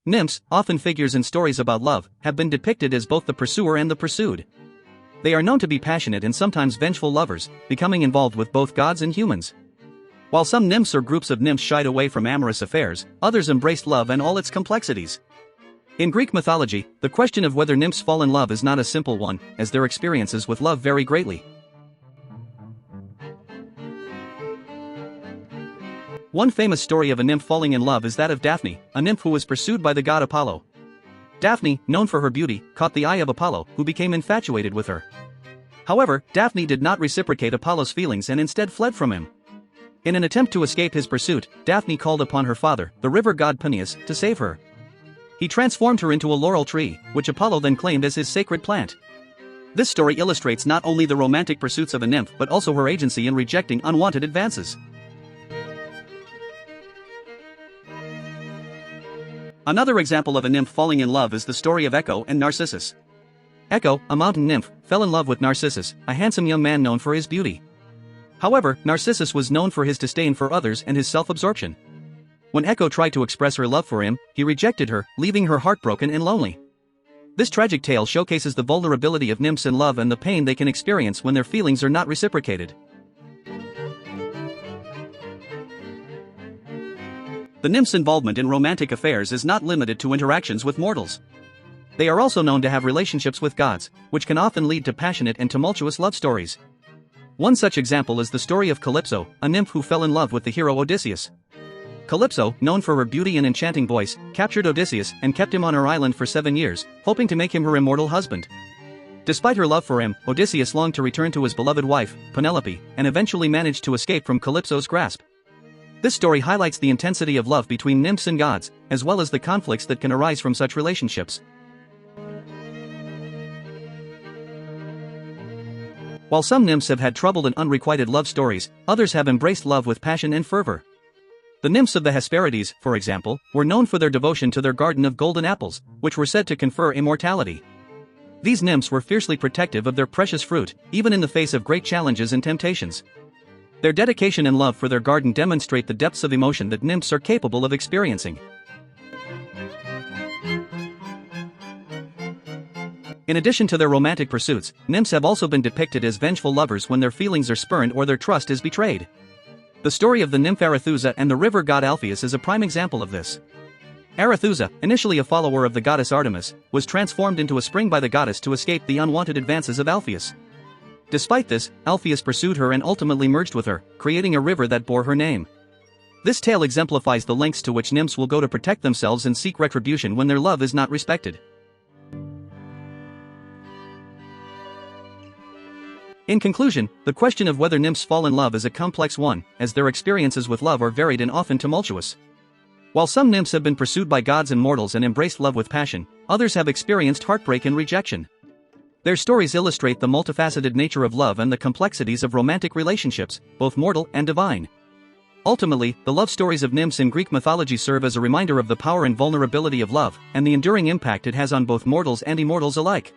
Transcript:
Nymphs, often figures in stories about love, have been depicted as both the pursuer and the pursued. They are known to be passionate and sometimes vengeful lovers, becoming involved with both gods and humans. While some nymphs or groups of nymphs shied away from amorous affairs, others embraced love and all its complexities. In Greek mythology, the question of whether nymphs fall in love is not a simple one, as their experiences with love vary greatly. One famous story of a nymph falling in love is that of Daphne, a nymph who was pursued by the god Apollo. Daphne, known for her beauty, caught the eye of Apollo, who became infatuated with her. However, Daphne did not reciprocate Apollo's feelings and instead fled from him. In an attempt to escape his pursuit, Daphne called upon her father, the river god Peneus, to save her. He transformed her into a laurel tree, which Apollo then claimed as his sacred plant. This story illustrates not only the romantic pursuits of a nymph but also her agency in rejecting unwanted advances. Another example of a nymph falling in love is the story of Echo and Narcissus. Echo, a mountain nymph, fell in love with Narcissus, a handsome young man known for his beauty. However, Narcissus was known for his disdain for others and his self-absorption. When Echo tried to express her love for him, he rejected her, leaving her heartbroken and lonely. This tragic tale showcases the vulnerability of nymphs in love and the pain they can experience when their feelings are not reciprocated. The nymphs' involvement in romantic affairs is not limited to interactions with mortals. They are also known to have relationships with gods, which can often lead to passionate and tumultuous love stories. One such example is the story of Calypso, a nymph who fell in love with the hero Odysseus. Calypso, known for her beauty and enchanting voice, captured Odysseus and kept him on her island for 7 years, hoping to make him her immortal husband. Despite her love for him, Odysseus longed to return to his beloved wife, Penelope, and eventually managed to escape from Calypso's grasp. This story highlights the intensity of love between nymphs and gods, as well as the conflicts that can arise from such relationships. While some nymphs have had troubled and unrequited love stories, others have embraced love with passion and fervor. The nymphs of the Hesperides, for example, were known for their devotion to their garden of golden apples, which were said to confer immortality. These nymphs were fiercely protective of their precious fruit, even in the face of great challenges and temptations. Their dedication and love for their garden demonstrate the depths of emotion that nymphs are capable of experiencing. In addition to their romantic pursuits, nymphs have also been depicted as vengeful lovers when their feelings are spurned or their trust is betrayed. The story of the nymph Arethusa and the river god Alpheus is a prime example of this. Arethusa, initially a follower of the goddess Artemis, was transformed into a spring by the goddess to escape the unwanted advances of Alpheus. Despite this, Alpheus pursued her and ultimately merged with her, creating a river that bore her name. This tale exemplifies the lengths to which nymphs will go to protect themselves and seek retribution when their love is not respected. In conclusion, the question of whether nymphs fall in love is a complex one, as their experiences with love are varied and often tumultuous. While some nymphs have been pursued by gods and mortals and embraced love with passion, others have experienced heartbreak and rejection. Their stories illustrate the multifaceted nature of love and the complexities of romantic relationships, both mortal and divine. Ultimately, the love stories of nymphs in Greek mythology serve as a reminder of the power and vulnerability of love, and the enduring impact it has on both mortals and immortals alike.